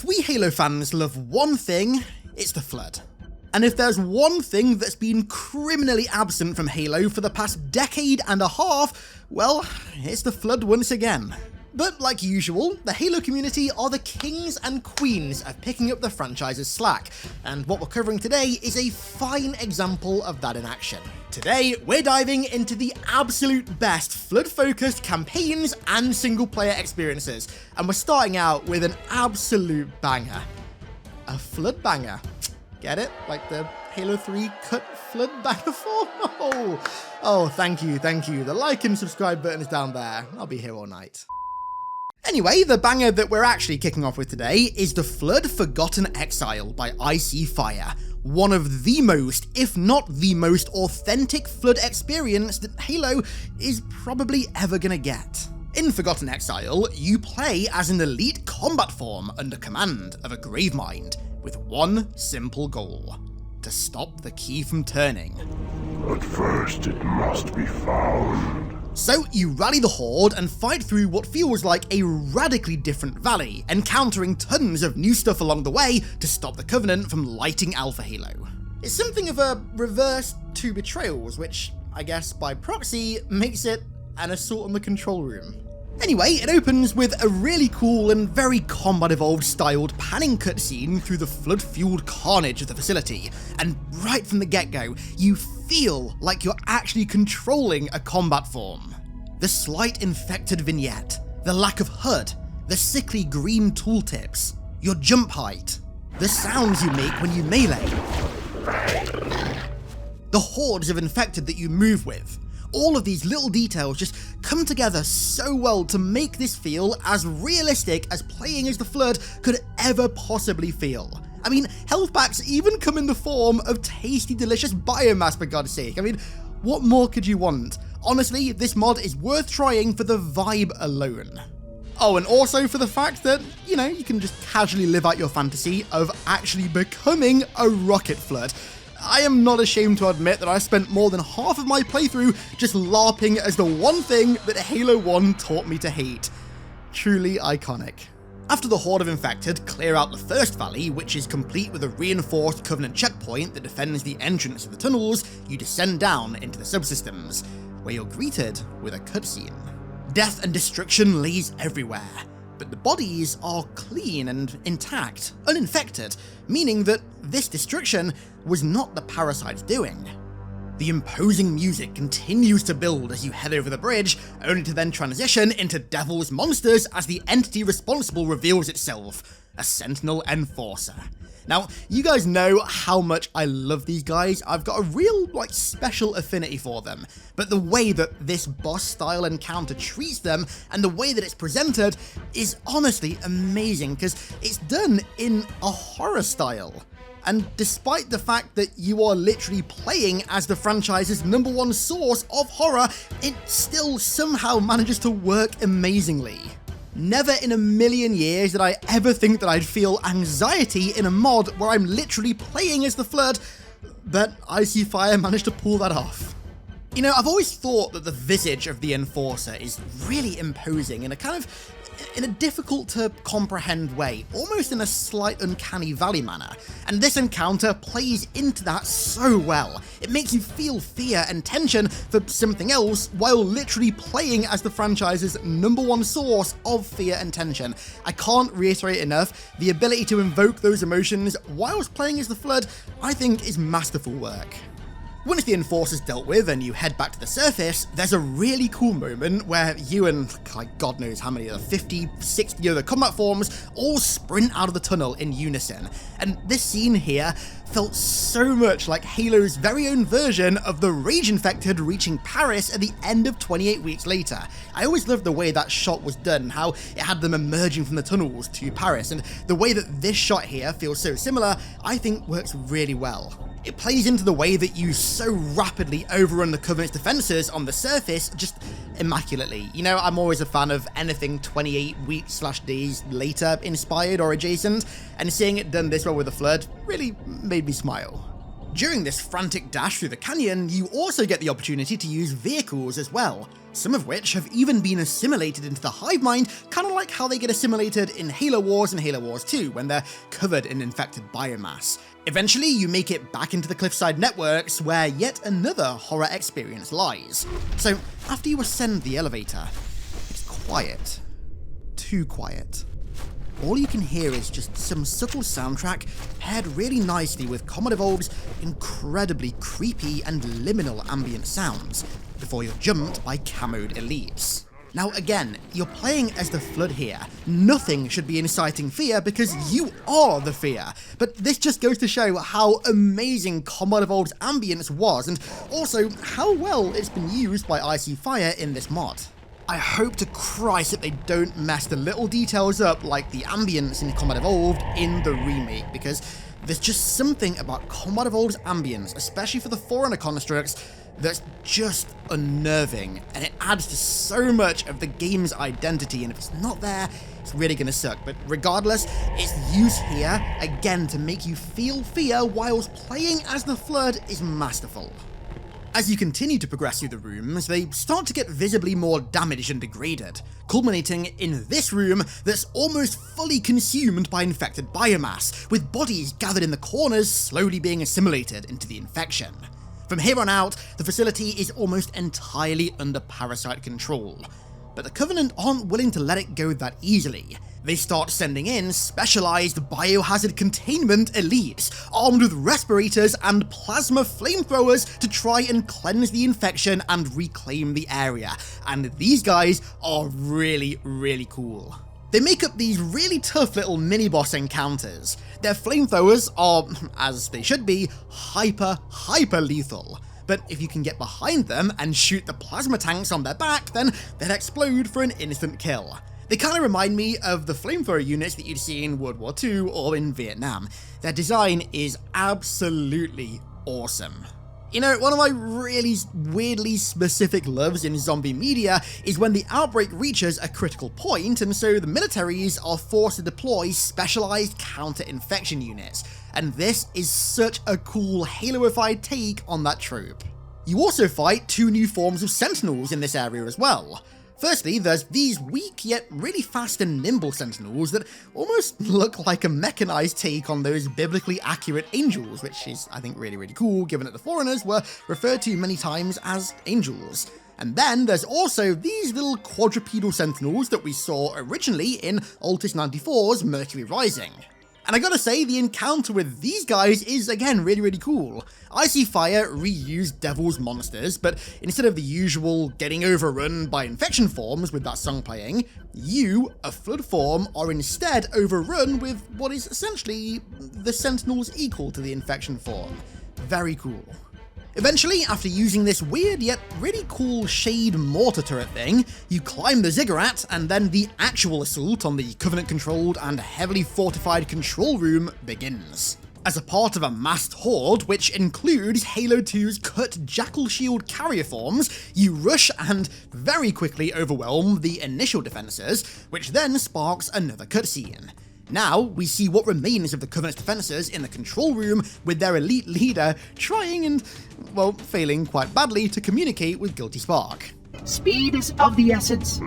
If we Halo fans love one thing, it's the Flood. And if there's one thing that's been criminally absent from Halo for the past decade and a half, well, it's the Flood once again. But like usual, the Halo community are the kings and queens of picking up the franchise's slack, and what we're covering today is a fine example of that in action. Today, we're diving into the absolute best Flood-focused campaigns and single-player experiences, and we're starting out with an absolute banger. A Flood banger. Get it? Like the Halo 3 cut Flood banger form? Oh, thank you. The like and subscribe button is down there. I'll be here all night. Anyway, the banger that we're actually kicking off with today is the Flood Forgotten Exile by ICONIC, one of the most, if not the most authentic Flood experience that Halo is probably ever gonna get. In Forgotten Exile, you play as an elite combat form under command of a Gravemind, with one simple goal: to stop the key from turning. But first it must be found. So you rally the Horde and fight through what feels like a radically different valley, encountering tons of new stuff along the way to stop the Covenant from lighting Alpha Halo. It's something of a reverse to Betrayals, which I guess by proxy makes it an assault on the control room. Anyway, it opens with a really cool and very combat evolved styled panning cutscene through the flood-fueled carnage of the facility, and right from the get-go, you feel like you're actually controlling a combat form. The slight infected vignette, the lack of HUD, the sickly green tooltips, your jump height, the sounds you make when you melee, the hordes of infected that you move with. All of these little details just come together so well to make this feel as realistic as playing as the Flood could ever possibly feel. I mean, health packs even come in the form of tasty, delicious biomass, for God's sake. I mean, what more could you want? Honestly, this mod is worth trying for the vibe alone. Oh, and also for the fact that, you know, you can just casually live out your fantasy of actually becoming a rocket Flood. I am not ashamed to admit that I spent more than half of my playthrough just LARPing as the one thing that Halo 1 taught me to hate. Truly iconic. After the Horde of Infected clear out the first valley, which is complete with a reinforced Covenant checkpoint that defends the entrance of the tunnels, you descend down into the subsystems, where you're greeted with a cutscene. Death and destruction lays everywhere, but the bodies are clean and intact, uninfected, meaning that this destruction was not the parasite's doing. The imposing music continues to build as you head over the bridge, only to then transition into Devil's Monsters as the entity responsible reveals itself, a Sentinel Enforcer. Now, you guys know how much I love these guys. I've got a real, special affinity for them, but the way that this boss-style encounter treats them and the way that it's presented is honestly amazing, because it's done in a horror style. And despite the fact that you are literally playing as the franchise's #1 source of horror, it still somehow manages to work amazingly. Never in a million years did I ever think that I'd feel anxiety in a mod where I'm literally playing as the Flood, but ICONIC managed to pull that off. You know, I've always thought that the visage of the Enforcer is really imposing in a difficult to comprehend way, almost in a slight uncanny valley manner, and this encounter plays into that so well. It makes you feel fear and tension for something else while literally playing as the franchise's #1 source of fear and tension. I can't reiterate enough, the ability to invoke those emotions whilst playing as the Flood, I think, is masterful work. Once the Enforcer's dealt with and you head back to the surface, there's a really cool moment where you and, God knows how many of the 50, 60 other combat forms all sprint out of the tunnel in unison. And this scene here felt so much like Halo's very own version of the Rage Infected reaching Paris at the end of 28 weeks later. I always loved the way that shot was done, how it had them emerging from the tunnels to Paris, and the way that this shot here feels so similar, I think works really well. It plays into the way that you so rapidly overrun the Covenant's defenses on the surface just immaculately. You know, I'm always a fan of anything 28 weeks/days later inspired or adjacent, and seeing it done this well with the Flood really made me smile. During this frantic dash through the canyon, you also get the opportunity to use vehicles as well, some of which have even been assimilated into the hive mind, kind of like how they get assimilated in Halo Wars and Halo Wars 2 when they're covered in infected biomass. Eventually, you make it back into the Cliffside Networks, where yet another horror experience lies. So, after you ascend the elevator, it's quiet. Too quiet. All you can hear is just some subtle soundtrack paired really nicely with Common Evolved's incredibly creepy and liminal ambient sounds, before you're jumped by camoed elites. Now again, you're playing as the Flood here. Nothing should be inciting fear because you are the fear. But this just goes to show how amazing Common Evolved's ambience was, and also how well it's been used by Icy Fire in this mod. I hope to Christ that they don't mess the little details up like the ambience in Combat Evolved in the remake, because there's just something about Combat Evolved's ambience, especially for the Forerunner constructs, that's just unnerving, and it adds to so much of the game's identity, and if it's not there, it's really gonna suck. But regardless, its use here, again, to make you feel fear whilst playing as the Flood is masterful. As you continue to progress through the rooms, they start to get visibly more damaged and degraded, culminating in this room that's almost fully consumed by infected biomass, with bodies gathered in the corners slowly being assimilated into the infection. From here on out, the facility is almost entirely under parasite control, but the Covenant aren't willing to let it go that easily. They start sending in specialized biohazard containment elites, armed with respirators and plasma flamethrowers to try and cleanse the infection and reclaim the area, and these guys are really, really cool. They make up these really tough little mini-boss encounters. Their flamethrowers are, as they should be, hyper lethal. But if you can get behind them and shoot the plasma tanks on their back, then they'll explode for an instant kill. They kind of remind me of the flamethrower units that you'd see in World War II or in Vietnam. Their design is absolutely awesome. You know, one of my really weirdly specific loves in zombie media is when the outbreak reaches a critical point, and so the militaries are forced to deploy specialized counter-infection units, and this is such a cool Halo-ified take on that trope. You also fight two new forms of Sentinels in this area as well. Firstly, there's these weak yet really fast and nimble Sentinels that almost look like a mechanized take on those biblically accurate angels, which is, I think, really, really cool, given that the Foreigners were referred to many times as angels. And then there's also these little quadrupedal Sentinels that we saw originally in Altis 94's Mercury Rising. And I gotta say, the encounter with these guys is, again, really, really cool. Icy Fire reused Devil's monsters, but instead of the usual getting overrun by infection forms with that song playing, you, a Flood form, are instead overrun with what is essentially the Sentinels equal to the infection form. Very cool. Eventually, after using this weird yet really cool shade mortar turret thing, you climb the ziggurat, and then the actual assault on the Covenant-controlled and heavily fortified control room begins. As a part of a massed horde, which includes Halo 2's cut Jackal Shield carrier forms, you rush and very quickly overwhelm the initial defenses, which then sparks another cutscene. Now, we see what remains of the Covenant's defenses in the control room, with their elite leader trying and, well, failing quite badly to communicate with Guilty Spark. Speed is of the essence.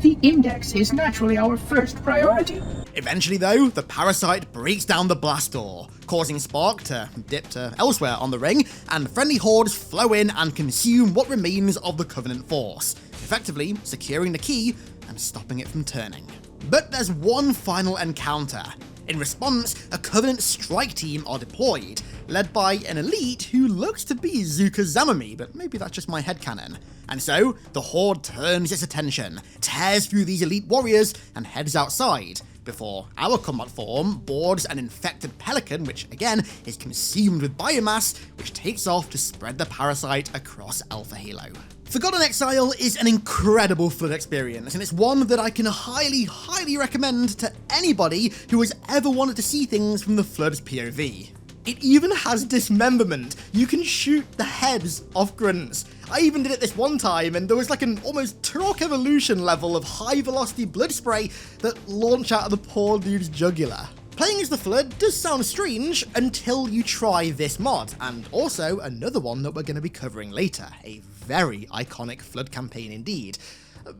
The Index is naturally our first priority. Eventually, though, the parasite breaks down the blast door, causing Spark to dip to elsewhere on the ring, and friendly hordes flow in and consume what remains of the Covenant force, effectively securing the key and stopping it from turning. But there's one final encounter. In response, a Covenant strike team are deployed, led by an elite who looks to be Zuka Zamami, but maybe that's just my headcanon. And so, the Horde turns its attention, tears through these elite warriors, and heads outside, before our combat form boards an infected pelican, which again is consumed with biomass, which takes off to spread the parasite across Alpha Halo. Forgotten Exile is an incredible Flood experience, and it's one that I can highly recommend to anybody who has ever wanted to see things from the Flood's POV. It even has dismemberment. You can shoot the heads off grunts. I even did it this one time, and there was like an almost Turok Evolution level of high velocity blood spray that launched out of the poor dude's jugular. Playing as the Flood does sound strange until you try this mod, and also another one that we're going to be covering later, a very iconic Flood campaign indeed.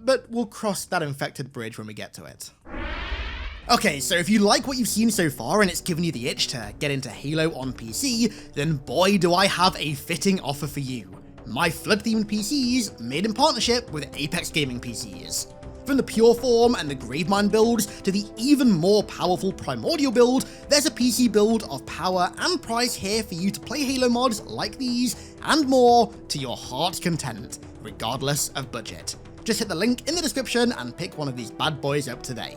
But we'll cross that infected bridge when we get to it. Okay, so if you like what you've seen so far and it's given you the itch to get into Halo on PC, then boy do I have a fitting offer for you. My Flood-themed PCs made in partnership with Apex Gaming PCs. From the Pure Form and the Gravemind builds to the even more powerful Primordial build, there's a PC build of power and price here for you to play Halo mods like these and more to your heart's content, regardless of budget. Just hit the link in the description and pick one of these bad boys up today.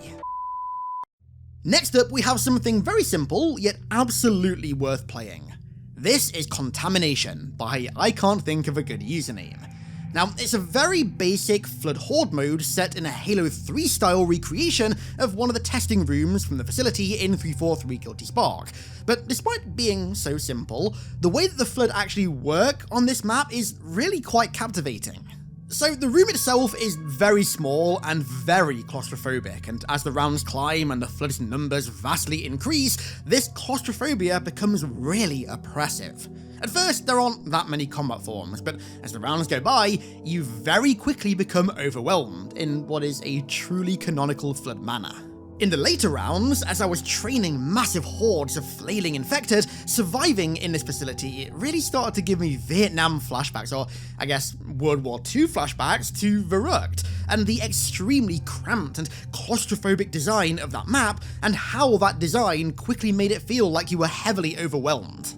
Next up, we have something very simple, yet absolutely worth playing. This is Contamination by I Can't Think of a Good Username. Now, it's a very basic Flood Horde mode set in a Halo 3 style recreation of one of the testing rooms from the facility in 343 Guilty Spark. But despite being so simple, the way that the Flood actually work on this map is really quite captivating. So the room itself is very small and very claustrophobic, and as the rounds climb and the Flood's numbers vastly increase, this claustrophobia becomes really oppressive. At first, there aren't that many combat forms, but as the rounds go by, you very quickly become overwhelmed in what is a truly canonical Flood manner. In the later rounds, as I was training massive hordes of flailing infected, surviving in this facility, it really started to give me Vietnam flashbacks, or I guess World War II flashbacks to Verrucht, and the extremely cramped and claustrophobic design of that map, and how that design quickly made it feel like you were heavily overwhelmed.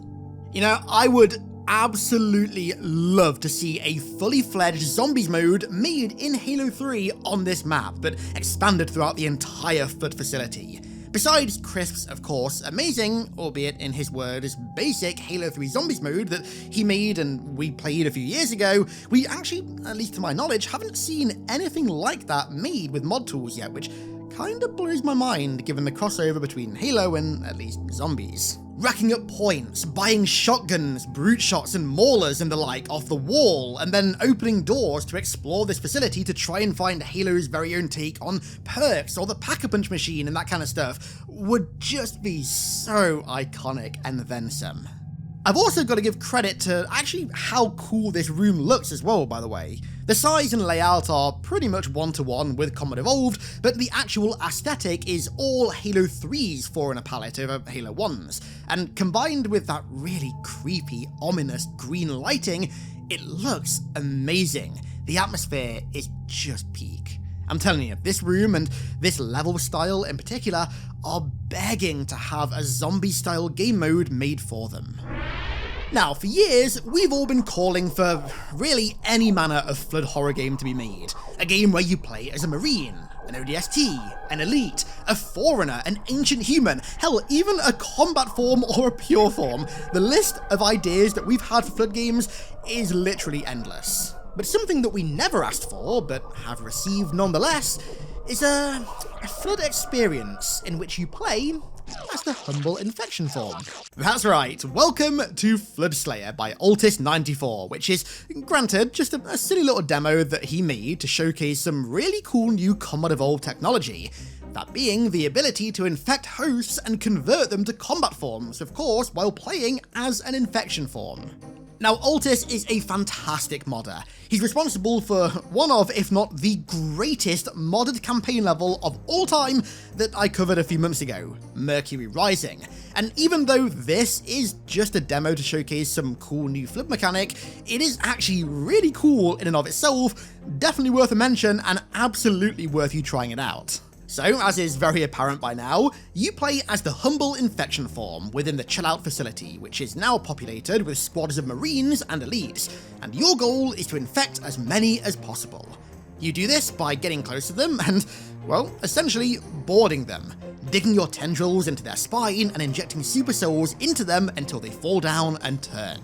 You know, I would absolutely love to see a fully fledged zombies mode made in Halo 3 on this map, but expanded throughout the entire Flood facility. Besides Crisp's, of course, amazing, albeit in his words, basic Halo 3 zombies mode that he made and we played a few years ago, we actually, at least to my knowledge, haven't seen anything like that made with mod tools yet, which kinda blows my mind given the crossover between Halo and at least zombies. Racking up points, buying shotguns, brute shots and maulers and the like off the wall, and then opening doors to explore this facility to try and find Halo's very own take on perks or the Pack-a-Punch machine and that kind of stuff would just be so iconic and then some. I've also got to give credit to actually how cool this room looks as well, by the way. The size and layout are pretty much one-to-one with Combat Evolved, but the actual aesthetic is all Halo 3's Forerunner palette over Halo 1's, and combined with that really creepy, ominous green lighting, it looks amazing. The atmosphere is just peak. I'm telling you, this room and this level style in particular are begging to have a zombie-style game mode made for them. Now, for years, we've all been calling for really any manner of Flood horror game to be made. A game where you play as a Marine, an ODST, an Elite, a Forerunner, an Ancient Human, hell, even a combat form or a pure form. The list of ideas that we've had for Flood games is literally endless. But something that we never asked for, but have received nonetheless, is a Flood experience in which you play as the humble infection form. That's right, welcome to FloodSlayer by Altis94, which is, granted, just a silly little demo that he made to showcase some really cool new Combat Evolved technology. That being the ability to infect hosts and convert them to combat forms, of course, while playing as an infection form. Now, Altis is a fantastic modder. He's responsible for one of, if not the greatest modded campaign level of all time that I covered a few months ago, Mercury Rising. And even though this is just a demo to showcase some cool new Flood mechanic, it is actually really cool in and of itself, definitely worth a mention and absolutely worth you trying it out. So, as is very apparent by now, you play as the humble infection form within the Chill Out facility, which is now populated with squads of Marines and Elites, and your goal is to infect as many as possible. You do this by getting close to them and, well, essentially boarding them, digging your tendrils into their spine and injecting super souls into them until they fall down and turn.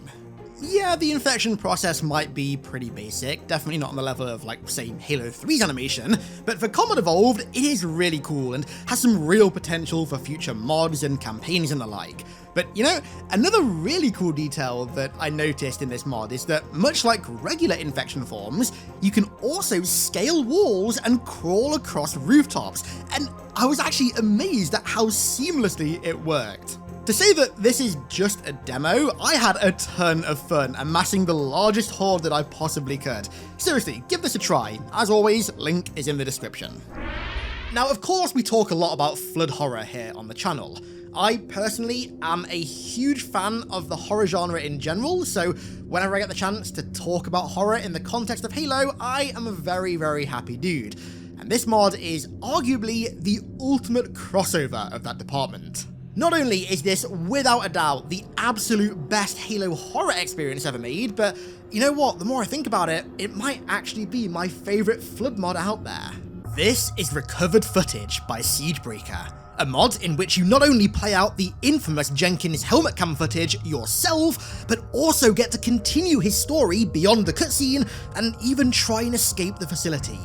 Yeah, the infection process might be pretty basic, definitely not on the level of, like, say, Halo 3's animation, but for Combat Evolved, it is really cool and has some real potential for future mods and campaigns and the like. But you know, another really cool detail that I noticed in this mod is that much like regular infection forms, you can also scale walls and crawl across rooftops, and I was actually amazed at how seamlessly it worked. To say that this is just a demo, I had a ton of fun amassing the largest horde that I possibly could. Seriously, give this a try. As always, link is in the description. Now, of course, we talk a lot about flood horror here on the channel. I personally am a huge fan of the horror genre in general, so whenever I get the chance to talk about horror in the context of Halo, I am a very, very happy dude. And this mod is arguably the ultimate crossover of that department. Not only is this without a doubt the absolute best Halo horror experience ever made, but you know what, the more I think about it, it might actually be my favourite flood mod out there. This is Recovered Footage by Siegebreaker, a mod in which you not only play out the infamous Jenkins helmet cam footage yourself, but also get to continue his story beyond the cutscene and even try and escape the facility.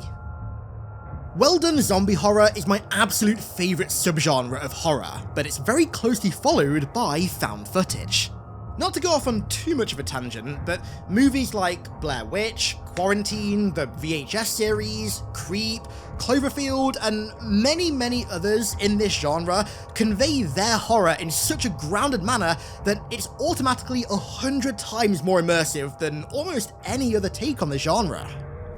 Well done zombie horror is my absolute favourite subgenre of horror, but it's very closely followed by found footage. Not to go off on too much of a tangent, but movies like Blair Witch, Quarantine, the VHS series, Creep, Cloverfield, and many others in this genre convey their horror in such a grounded manner that it's automatically 100 times more immersive than almost any other take on the genre.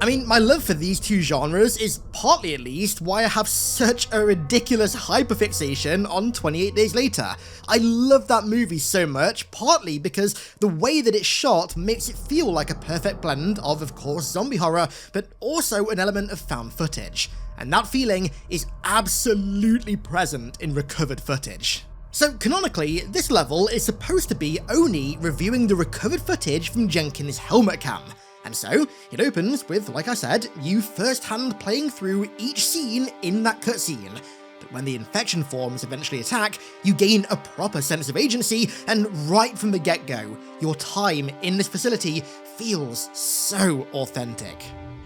I mean, my love for these two genres is partly at least why I have such a ridiculous hyperfixation on 28 Days Later. I love that movie so much, partly because the way that it's shot makes it feel like a perfect blend of course, zombie horror, but also an element of found footage. And that feeling is absolutely present in Recovered Footage. So canonically, this level is supposed to be Oni reviewing the recovered footage from Jenkins' helmet cam. And so, it opens with, like I said, you first-hand playing through each scene in that cutscene. But when the infection forms eventually attack, you gain a proper sense of agency, and right from the get-go, your time in this facility feels so authentic.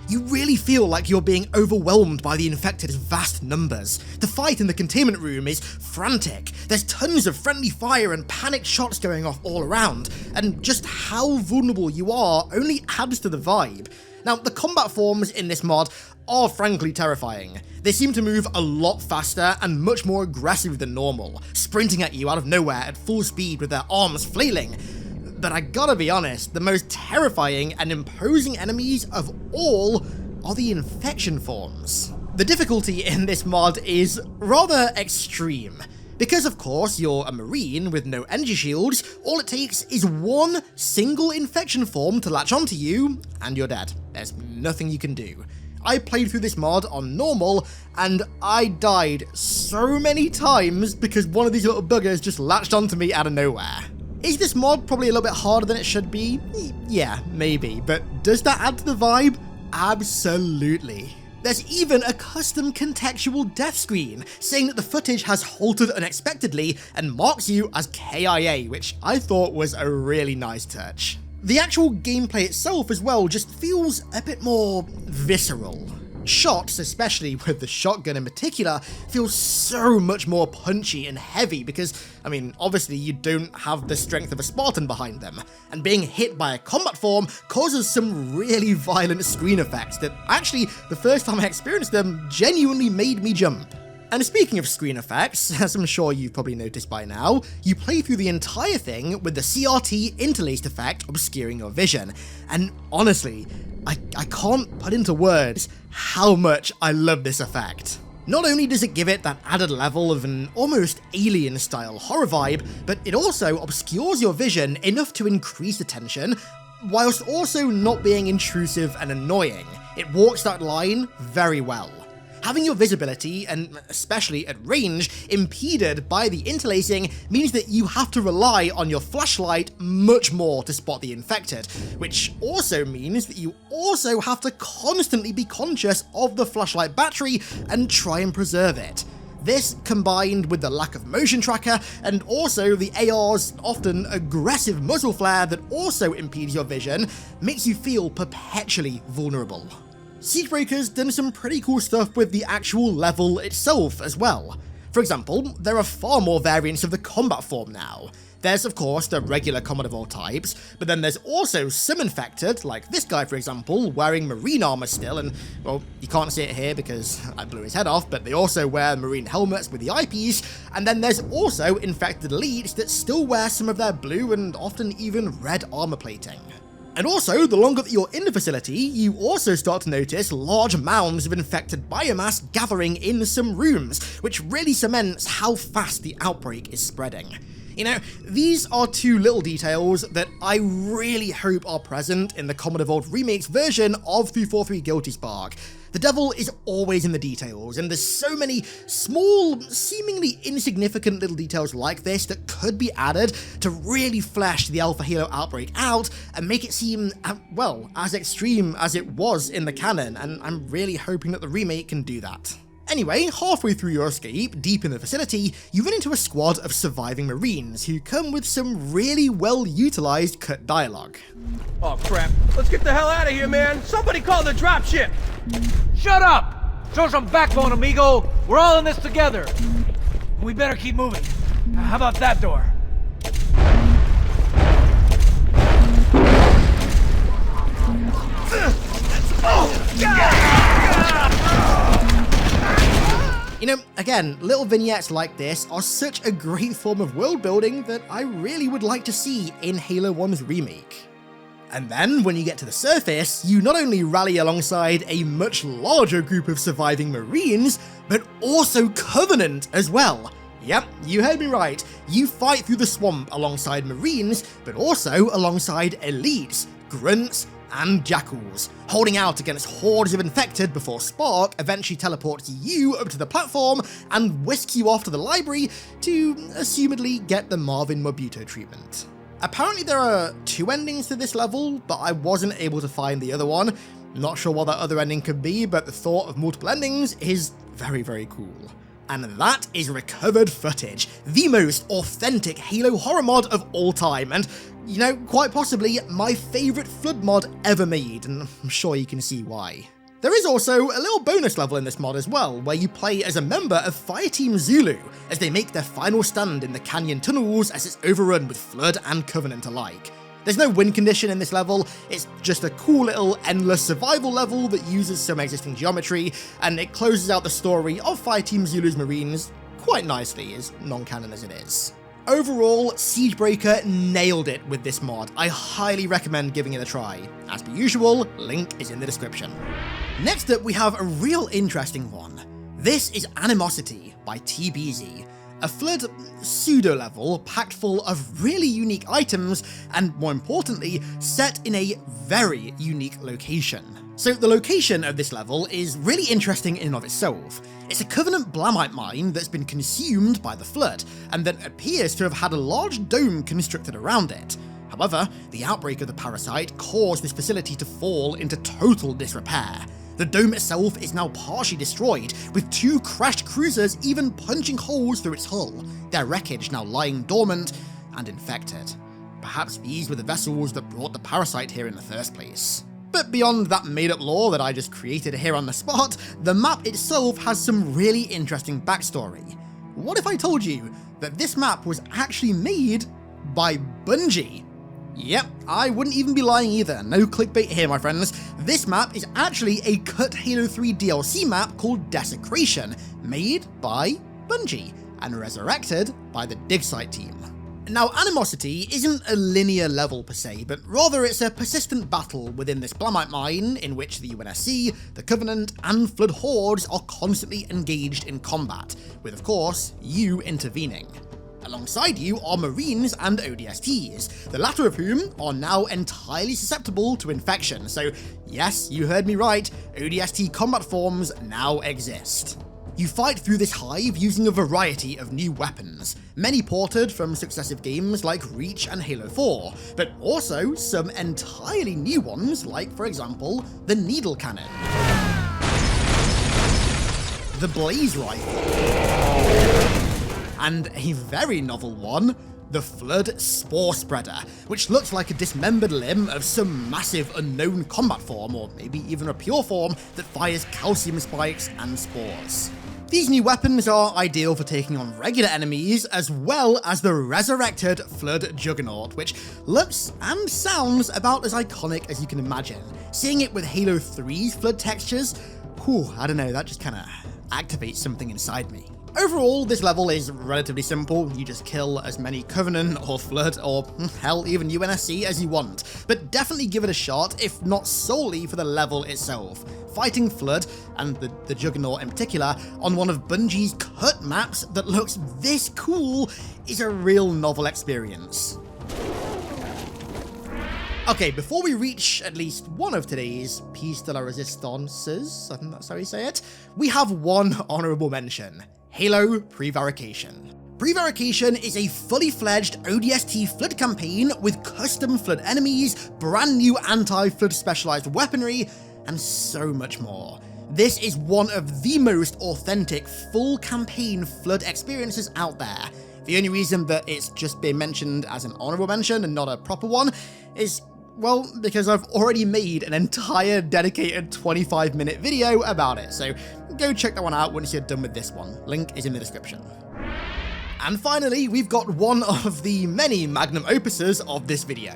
You really feel like you're being overwhelmed by the infected's vast numbers. The fight in the containment room is frantic. There's tons of friendly fire and panicked shots going off all around, and just how vulnerable you are only adds to the vibe. Now, the combat forms in this mod are frankly terrifying. They seem to move a lot faster and much more aggressive than normal, sprinting at you out of nowhere at full speed with their arms flailing. But I gotta be honest, the most terrifying and imposing enemies of all are the infection forms. The difficulty in this mod is rather extreme. Because of course you're a marine with no energy shields, all it takes is one single infection form to latch onto you, and you're dead. There's nothing you can do. I played through this mod on normal, and I died so many times because one of these little buggers just latched onto me out of nowhere. Is this mod probably a little bit harder than it should be? Yeah, maybe, but does that add to the vibe? Absolutely. There's even a custom contextual death screen saying that the footage has halted unexpectedly and marks you as KIA, which I thought was a really nice touch. The actual gameplay itself as well just feels a bit more visceral. Shots, especially with the shotgun in particular, feel so much more punchy and heavy because, I mean, obviously you don't have the strength of a Spartan behind them, and being hit by a combat form causes some really violent screen effects that actually, the first time I experienced them, genuinely made me jump. And speaking of screen effects, as I'm sure you've probably noticed by now, you play through the entire thing with the CRT interlaced effect obscuring your vision, and honestly, I can't put into words how much I love this effect. Not only does it give it that added level of an almost alien-style horror vibe, but it also obscures your vision enough to increase the tension, whilst also not being intrusive and annoying. It walks that line very well. Having your visibility, and especially at range, impeded by the interlacing means that you have to rely on your flashlight much more to spot the infected, which also means that you also have to constantly be conscious of the flashlight battery and try and preserve it. This, combined with the lack of motion tracker, and also the AR's often aggressive muzzle flare that also impedes your vision, makes you feel perpetually vulnerable. Siegebreaker's done some pretty cool stuff with the actual level itself as well. For example, there are far more variants of the combat form now. There's of course the regular Commodore types, but then there's also some infected, like this guy for example, wearing marine armor still, and well, you can't see it here because I blew his head off, but they also wear marine helmets with the eyepiece, and then there's also infected elites that still wear some of their blue and often even red armor plating. And also, the longer that you're in the facility, you also start to notice large mounds of infected biomass gathering in some rooms, which really cements how fast the outbreak is spreading. You know, these are two little details that I really hope are present in the Commodore Vault Remake's version of 343 Guilty Spark. The devil is always in the details, and there's so many small, seemingly insignificant little details like this that could be added to really flesh the Alpha Halo outbreak out and make it seem, well, as extreme as it was in the canon, and I'm really hoping that the remake can do that. Anyway, halfway through your escape, deep in the facility, you run into a squad of surviving Marines who come with some really well-utilized cut dialogue. Oh crap, let's get the hell out of here, man! Somebody call the dropship! Shut up! Show some backbone, amigo! We're all in this together! We better keep moving. How about that door? Oh, God! You know, again, little vignettes like this are such a great form of world building that I really would like to see in Halo 1's remake. And then, when you get to the surface, you not only rally alongside a much larger group of surviving Marines, but also Covenant as well. Yep, you heard me right. You fight through the swamp alongside Marines, but also alongside elites, grunts, and jackals, holding out against hordes of infected before Spark eventually teleports you up to the platform and whisks you off to the library to, assumedly, get the Marvin Morbuto treatment. Apparently there are 2 endings to this level, but I wasn't able to find the other one. Not sure what that other ending could be, but the thought of multiple endings is very, very cool. And that is recovered footage, the most authentic Halo horror mod of all time, and, you know, quite possibly my favourite Flood mod ever made, and I'm sure you can see why. There is also a little bonus level in this mod as well, where you play as a member of Fireteam Zulu, as they make their final stand in the canyon tunnels as it's overrun with Flood and Covenant alike. There's no win condition in this level, it's just a cool little endless survival level that uses some existing geometry, and it closes out the story of Fireteam Zulu's Marines quite nicely, as non-canon as it is. Overall, Siegebreaker nailed it with this mod. I highly recommend giving it a try. As per usual, link is in the description. Next up, we have a real interesting one. This is Animosity by TBZ. A Flood pseudo-level packed full of really unique items, and more importantly, set in a very unique location. So the location of this level is really interesting in and of itself. It's a Covenant Blamite mine that's been consumed by the Flood, and that appears to have had a large dome constructed around it. However, the outbreak of the parasite caused this facility to fall into total disrepair. The dome itself is now partially destroyed, with 2 crashed cruisers even punching holes through its hull, their wreckage now lying dormant and infected. Perhaps these were the vessels that brought the parasite here in the first place. But beyond that made-up lore that I just created here on the spot, the map itself has some really interesting backstory. What if I told you that this map was actually made by Bungie? Yep, I wouldn't even be lying either, no clickbait here my friends. This map is actually a cut Halo 3 DLC map called Desecration, made by Bungie, and resurrected by the dig site team. Now, Animosity isn't a linear level per se, but rather it's a persistent battle within this Blamite mine in which the UNSC, the Covenant, and Flood hordes are constantly engaged in combat, with of course, you intervening. Alongside you are Marines and ODSTs, the latter of whom are now entirely susceptible to infection, so yes, you heard me right, ODST combat forms now exist. You fight through this hive using a variety of new weapons, many ported from successive games like Reach and Halo 4, but also some entirely new ones like, for example, the Needle Cannon, the Blaze Rifle, and a very novel one, the Flood Spore Spreader, which looks like a dismembered limb of some massive unknown combat form, or maybe even a pure form that fires calcium spikes and spores. These new weapons are ideal for taking on regular enemies, as well as the resurrected Flood Juggernaut, which looks and sounds about as iconic as you can imagine. Seeing it with Halo 3's Flood textures, whew, I don't know, that just kinda activates something inside me. Overall, this level is relatively simple. You just kill as many Covenant or Flood or hell, even UNSC as you want, but definitely give it a shot, if not solely for the level itself. Fighting Flood, and the Juggernaut in particular, on one of Bungie's cut maps that looks this cool is a real novel experience. Okay, before we reach at least one of today's piece de la resistances, I think that's how you say it, we have one honourable mention. Halo Prevarication. Prevarication is a fully fledged ODST Flood campaign with custom Flood enemies, brand new anti-Flood specialized weaponry, and so much more. This is one of the most authentic full campaign Flood experiences out there. The only reason that it's just been mentioned as an honourable mention and not a proper one is, well, because I've already made an entire dedicated 25-minute video about it, so go check that one out once you're done with this one. Link is in the description. And finally, we've got one of the many magnum opuses of this video,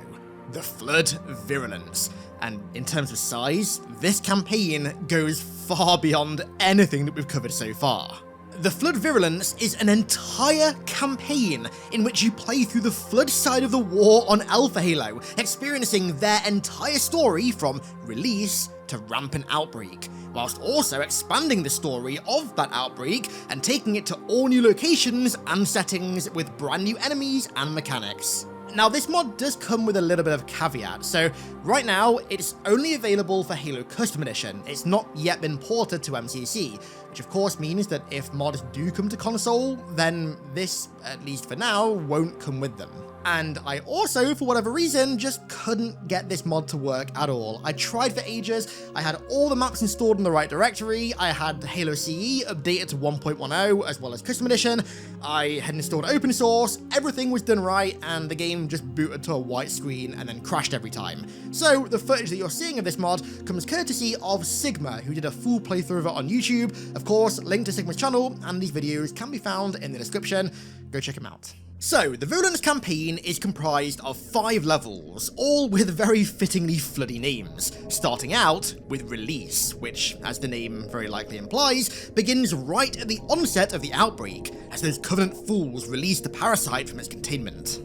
the Flood Virulence. And in terms of size, this campaign goes far beyond anything that we've covered so far. The Flood Virulence is an entire campaign in which you play through the Flood side of the war on Alpha Halo, experiencing their entire story from release to rampant outbreak, whilst also expanding the story of that outbreak and taking it to all new locations and settings with brand new enemies and mechanics. Now, this mod does come with a little bit of caveat, so right now it's only available for Halo Custom Edition. It's not yet been ported to MCC, which of course means that if mods do come to console, then this, at least for now, won't come with them. And I also, for whatever reason, just couldn't get this mod to work at all. I tried for ages, I had all the maps installed in the right directory, I had Halo CE updated to 1.10 as well as Custom Edition, I had installed open source, everything was done right, and the game just booted to a white screen and then crashed every time. So the footage that you're seeing of this mod comes courtesy of Sigma, who did a full playthrough of it on YouTube. Of course, link to Sigma's channel and these videos can be found in the description. Go check him out. So, the Virulence campaign is comprised of 5 levels, all with very fittingly floody names, starting out with Release, which, as the name very likely implies, begins right at the onset of the outbreak, as those Covenant fools release the parasite from its containment.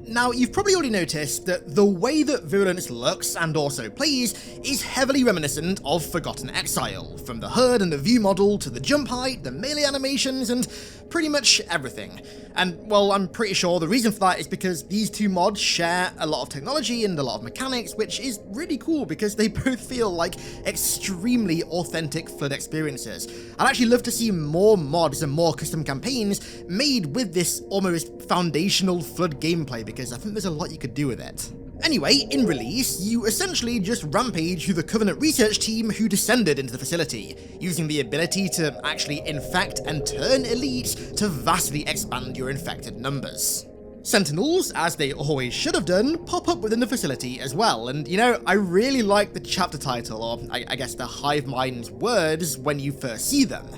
Now, you've probably already noticed that the way that Virulence looks and also plays is heavily reminiscent of Forgotten Exile, from the HUD and the view model to the jump height, the melee animations, and pretty much everything. And, well, I'm pretty sure the reason for that is because these two mods share a lot of technology and a lot of mechanics, which is really cool because they both feel like extremely authentic Flood experiences. I'd actually love to see more mods and more custom campaigns made with this almost foundational Flood gameplay, because I think there's a lot you could do with it. Anyway, in Release, you essentially just rampage through the Covenant research team who descended into the facility, using the ability to actually infect and turn elites to vastly expand your infected numbers. Sentinels, as they always should have done, pop up within the facility as well, and you know, I really like the chapter title, or I guess the hive mind's words when you first see them.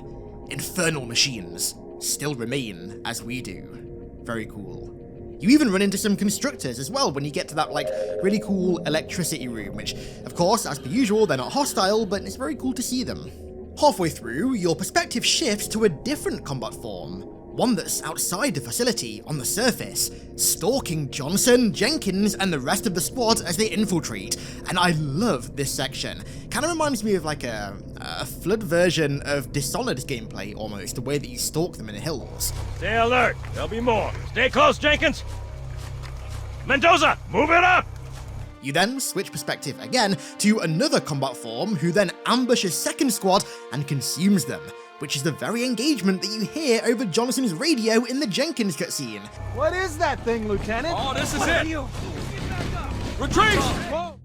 Infernal machines still remain as we do. Very cool. You even run into some constructors as well when you get to that, like, really cool electricity room, which, of course, as per usual, they're not hostile, but it's very cool to see them. Halfway through, your perspective shifts to a different combat form, one that's outside the facility, on the surface, stalking Johnson, Jenkins, and the rest of the squad as they infiltrate, and I love this section. Kind of reminds me of, like, a Flood version of Dishonored's gameplay, almost, the way that you stalk them in the hills. Stay alert, there'll be more. Stay close, Jenkins! Mendoza, move it up! You then switch perspective again to another combat form, who then ambushes second squad and consumes them, which is the very engagement that you hear over Johnson's radio in the Jenkins cutscene. What is that thing, Lieutenant? Oh, this is it! Retreat!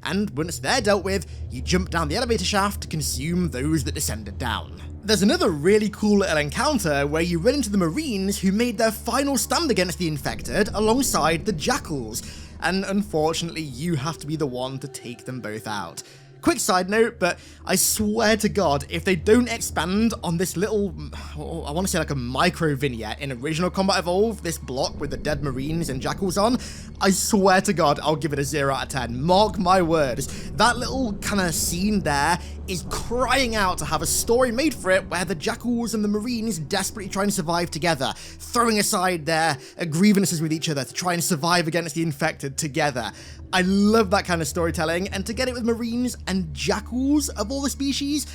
And once they're dealt with, you jump down the elevator shaft to consume those that descended down. There's another really cool little encounter where you run into the Marines who made their final stand against the infected alongside the Jackals, and unfortunately you have to be the one to take them both out. Quick side note, but I swear to God, if they don't expand on this little, I want to say like a micro vignette in Original Combat Evolved, this block with the dead Marines and Jackals on, I swear to God, I'll give it a 0 out of 10. Mark my words. That little kind of scene there is crying out to have a story made for it where the Jackals and the Marines desperately trying to survive together, throwing aside their grievances with each other to try and survive against the infected together. I love that kind of storytelling, and to get it with Marines and Jackals of all the species,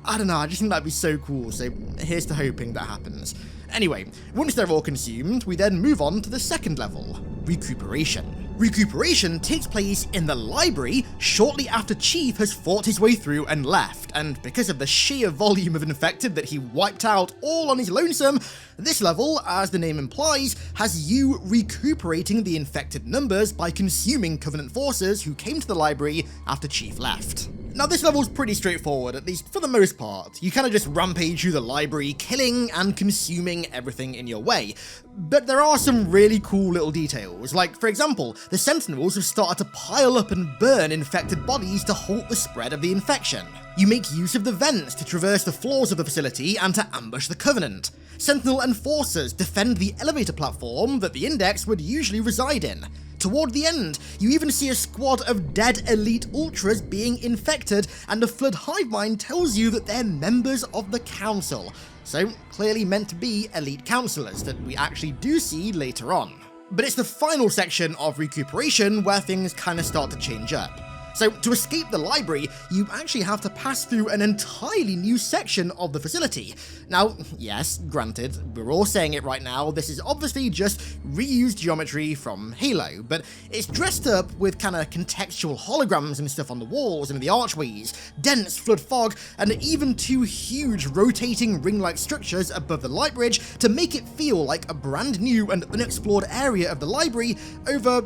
I don't know, I just think that'd be so cool, so here's to hoping that happens. Anyway, once they're all consumed, we then move on to the second level, Recuperation. Recuperation takes place in the library shortly after Chief has fought his way through and left, and because of the sheer volume of infected that he wiped out all on his lonesome, this level, as the name implies, has you recuperating the infected numbers by consuming Covenant forces who came to the library after Chief left. Now this level's pretty straightforward, at least for the most part. You kind of just rampage through the library, killing and consuming everything in your way. But there are some really cool little details, like for example, the Sentinels have started to pile up and burn infected bodies to halt the spread of the infection. You make use of the vents to traverse the floors of the facility and to ambush the Covenant. Sentinel Enforcers defend the elevator platform that the Index would usually reside in. Toward the end, you even see a squad of dead elite ultras being infected, and the Flood hive mind tells you that they're members of the Council, so clearly meant to be elite councillors that we actually do see later on. But it's the final section of Recuperation where things kind of start to change up. So to escape the library, you actually have to pass through an entirely new section of the facility. Now, yes, granted, we're all saying it right now, this is obviously just reused geometry from Halo, but it's dressed up with kind of contextual holograms and stuff on the walls and the archways, dense flood fog, and even two huge rotating ring-like structures above the light bridge to make it feel like a brand new and unexplored area of the library over,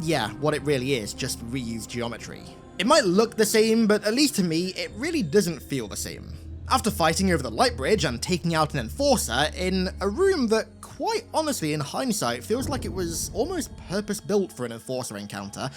yeah, what it really is, just reused geometry. It might look the same, but at least to me, it really doesn't feel the same. After fighting over the light bridge and taking out an enforcer in a room that, quite honestly, in hindsight, feels like it was almost purpose-built for an enforcer encounter,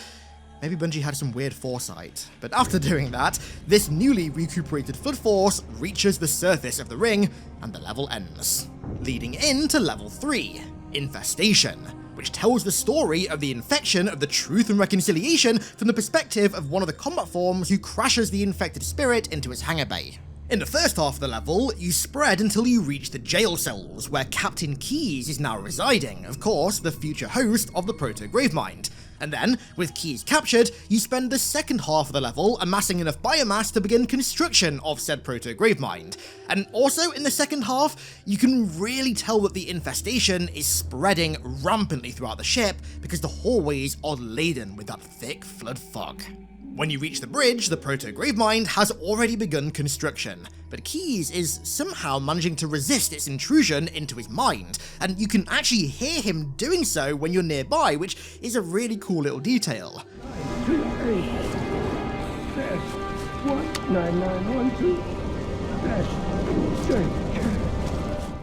maybe Bungie had some weird foresight. But after doing that, this newly recuperated Flood Force reaches the surface of the ring, and the level ends, leading into level 3, Infestation, which tells the story of the infection of the Truth and Reconciliation from the perspective of one of the combat forms who crashes the infected spirit into his hangar bay. In the first half of the level, you spread until you reach the jail cells, where Captain Keyes is now residing, of course, the future host of the Proto-Gravemind. And then, with Keyes captured, you spend the second half of the level amassing enough biomass to begin construction of said Proto-Gravemind. And also, in the second half, you can really tell that the infestation is spreading rampantly throughout the ship because the hallways are laden with that thick flood fog. When you reach the bridge, the Proto-Gravemind has already begun construction, but Keyes is somehow managing to resist its intrusion into his mind, and you can actually hear him doing so when you're nearby, which is a really cool little detail. 19912-9912-.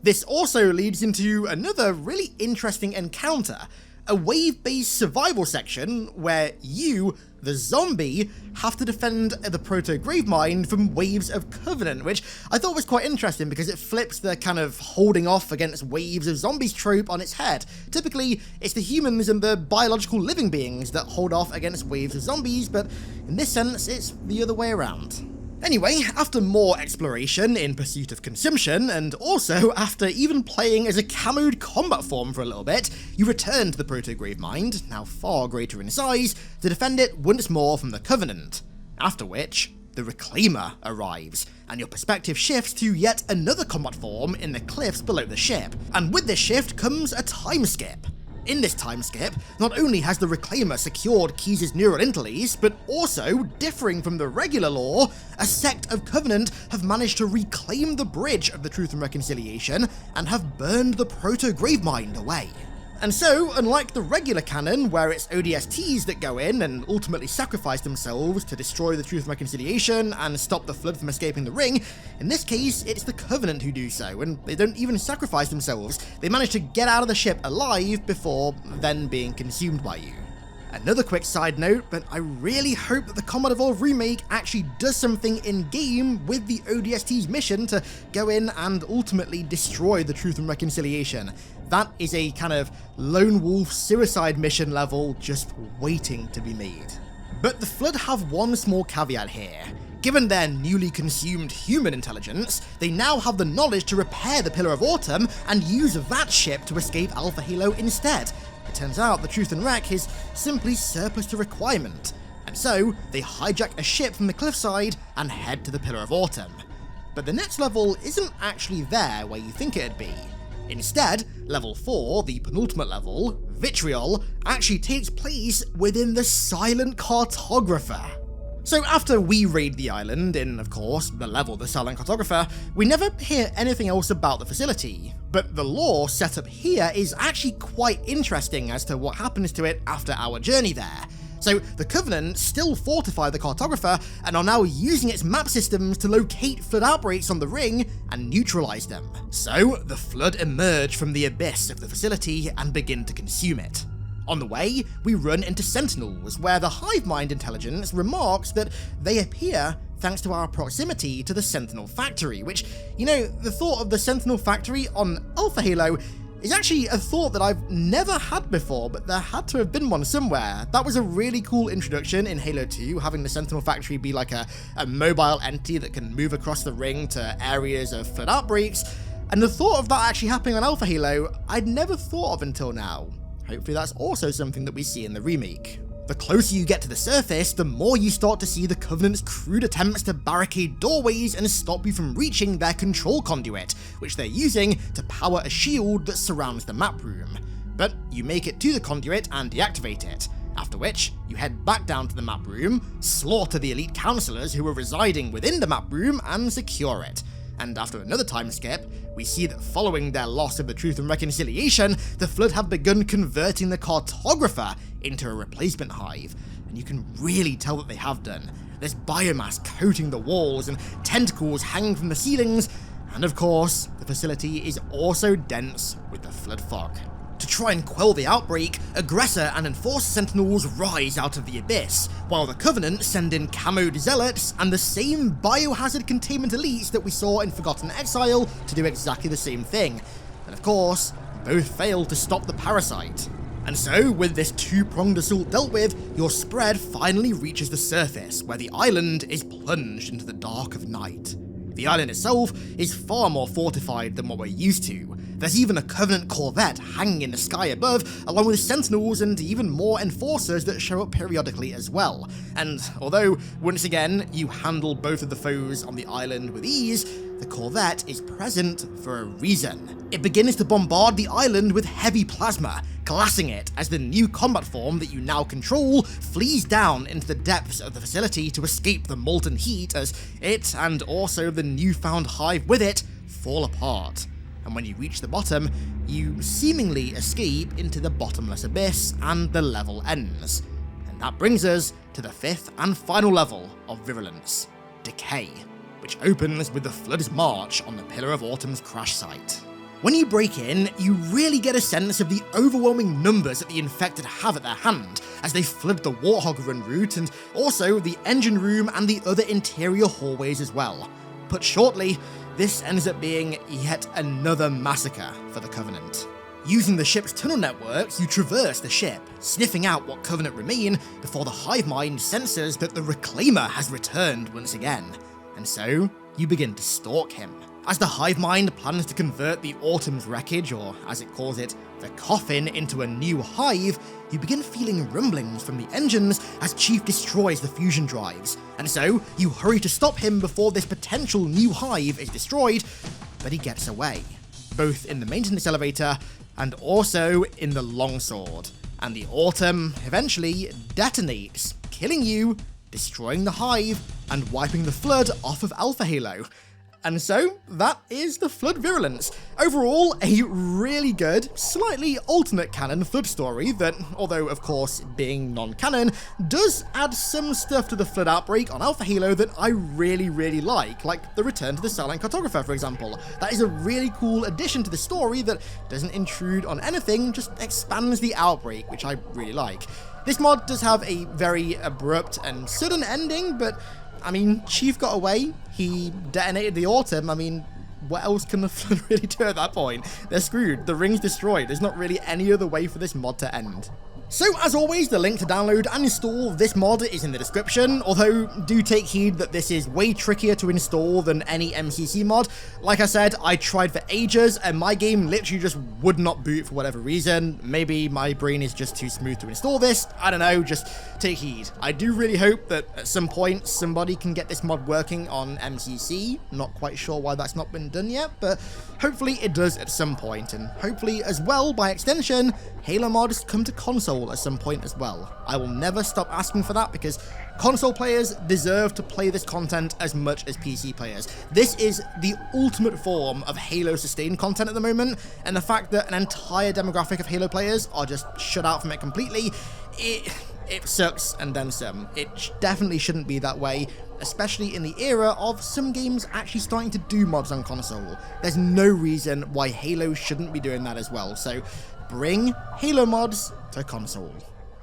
This also leads into another really interesting encounter, a wave-based survival section where you, the zombie, have to defend the Proto-Gravemind from waves of Covenant, which I thought was quite interesting because it flips the kind of holding off against waves of zombies trope on its head. Typically, it's the humans and the biological living beings that hold off against waves of zombies, but in this sense, it's the other way around. Anyway, after more exploration in pursuit of consumption, and also after even playing as a camoed combat form for a little bit, you return to the Proto-Gravemind, now far greater in size, to defend it once more from the Covenant. After which, the Reclaimer arrives, and your perspective shifts to yet another combat form in the cliffs below the ship, and with this shift comes a time skip. In this time skip, not only has the Reclaimer secured Keyes' neural interlease, but also, differing from the regular lore, a sect of Covenant have managed to reclaim the bridge of the Truth and Reconciliation and have burned the Proto-Gravemind away. And so, unlike the regular canon, where it's ODSTs that go in and ultimately sacrifice themselves to destroy the Truth and Reconciliation and stop the Flood from escaping the ring, in this case, it's the Covenant who do so, and they don't even sacrifice themselves. They manage to get out of the ship alive before then being consumed by you. Another quick side note, but I really hope that the Combat Evolved remake actually does something in-game with the ODST's mission to go in and ultimately destroy the Truth and Reconciliation. That is a kind of lone wolf suicide mission level just waiting to be made. But the Flood have one small caveat here. Given their newly consumed human intelligence, they now have the knowledge to repair the Pillar of Autumn and use that ship to escape Alpha Halo instead. It turns out the Truth and Wreck is simply surplus to requirement, and so they hijack a ship from the cliffside and head to the Pillar of Autumn. But the next level isn't actually there where you think it'd be. Instead, level 4, the penultimate level, Vitriol, actually takes place within the Silent Cartographer. So after we raid the island in, of course, the level The Silent Cartographer, we never hear anything else about the facility. But the lore set up here is actually quite interesting as to what happens to it after our journey there. So the Covenant still fortify the Cartographer and are now using its map systems to locate Flood outbreaks on the ring and neutralize them. So the Flood emerge from the abyss of the facility and begin to consume it. On the way, we run into Sentinels, where the Hivemind intelligence remarks that they appear thanks to our proximity to the Sentinel Factory, which, you know, the thought of the Sentinel Factory on Alpha Halo is actually a thought that I've never had before, but there had to have been one somewhere. That was a really cool introduction in Halo 2, having the Sentinel Factory be like a mobile entity that can move across the ring to areas of Flood outbreaks, and the thought of that actually happening on Alpha Halo, I'd never thought of until now. Hopefully that's also something that we see in the remake. The closer you get to the surface, the more you start to see the Covenant's crude attempts to barricade doorways and stop you from reaching their control conduit, which they're using to power a shield that surrounds the map room. But you make it to the conduit and deactivate it, after which you head back down to the map room, slaughter the elite counselors who are residing within the map room and secure it. And after another time skip, we see that following their loss of the Truth and Reconciliation, the Flood have begun converting the Cartographer into a replacement hive, and you can really tell that they have done. There's biomass coating the walls and tentacles hanging from the ceilings, and of course, the facility is also dense with the Flood fog. To try and quell the outbreak, Aggressor and Enforcer Sentinels rise out of the abyss, while the Covenant send in camoed zealots and the same biohazard containment elites that we saw in Forgotten Exile to do exactly the same thing. And of course, both fail to stop the parasite. And so, with this two-pronged assault dealt with, your spread finally reaches the surface, where the island is plunged into the dark of night. The island itself is far more fortified than what we're used to. There's even a Covenant corvette hanging in the sky above, along with Sentinels and even more Enforcers that show up periodically as well. And although, once again, you handle both of the foes on the island with ease, the corvette is present for a reason. It begins to bombard the island with heavy plasma, glassing it as the new combat form that you now control flees down into the depths of the facility to escape the molten heat as it, and also the newfound hive with it, fall apart. And when you reach the bottom, you seemingly escape into the bottomless abyss and the level ends. And that brings us to the 5th and final level of Virulence, Decay, which opens with the Flood's march on the Pillar of Autumn's crash site. When you break in, you really get a sense of the overwhelming numbers that the infected have at their hand as they flood the Warthog Run route and also the engine room and the other interior hallways as well. Put shortly, this ends up being yet another massacre for the Covenant. Using the ship's tunnel networks, you traverse the ship, sniffing out what Covenant remain before the Hivemind senses that the Reclaimer has returned once again. And so, you begin to stalk him. As the Hivemind plans to convert the Autumn's wreckage, or as it calls it, the coffin, into a new hive, you begin feeling rumblings from the engines as Chief destroys the fusion drives, and so you hurry to stop him before this potential new hive is destroyed, but he gets away, both in the maintenance elevator and also in the longsword, and the Autumn eventually detonates, killing you, destroying the hive, and wiping the Flood off of Alpha Halo. And so, that is the Flood Virulence. Overall, a really good, slightly alternate canon Flood story that, although of course being non-canon, does add some stuff to the Flood outbreak on Alpha Halo that I really like the return to the Silent Cartographer, for example. That is a really cool addition to the story that doesn't intrude on anything, just expands the outbreak, which I really like. This mod does have a very abrupt and sudden ending, but I mean, Chief got away, he detonated the Autumn, I mean, what else can the Flood really do at that point? They're screwed, the ring's destroyed, there's not really any other way for this mod to end. So, as always, the link to download and install this mod is in the description, although do take heed that this is way trickier to install than any MCC mod. Like I said, I tried for ages, and my game literally just would not boot for whatever reason. Maybe my brain is just too smooth to install this, I don't know, just take heed. I do really hope that at some point somebody can get this mod working on MCC, not quite sure why that's not been done yet, but hopefully it does at some point, and hopefully as well, by extension, Halo mods come to console at some point as well. I will never stop asking for that because console players deserve to play this content as much as PC players. This is the ultimate form of Halo sustained content at the moment, and the fact that an entire demographic of Halo players are just shut out from it completely, it sucks and then some. It definitely shouldn't be that way, especially in the era of some games actually starting to do mods on console. There's no reason why Halo shouldn't be doing that as well, so bring Halo mods to console.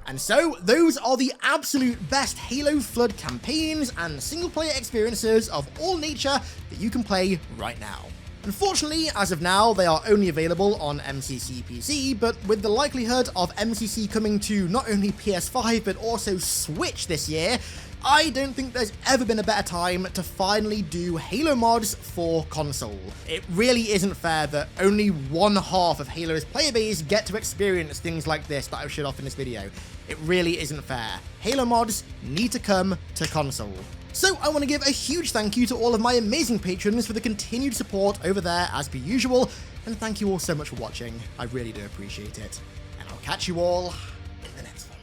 And so, those are the absolute best Halo Flood campaigns and single-player experiences of all nature that you can play right now. Unfortunately, as of now, they are only available on MCC PC, but with the likelihood of MCC coming to not only PS5 but also Switch this year, I don't think there's ever been a better time to finally do Halo mods for console. It really isn't fair that only one half of Halo's player base get to experience things like this that I've showed off in this video. It really isn't fair. Halo mods need to come to console. So I want to give a huge thank you to all of my amazing patrons for the continued support over there as per usual, and thank you all so much for watching. I really do appreciate it, and I'll catch you all in the next one.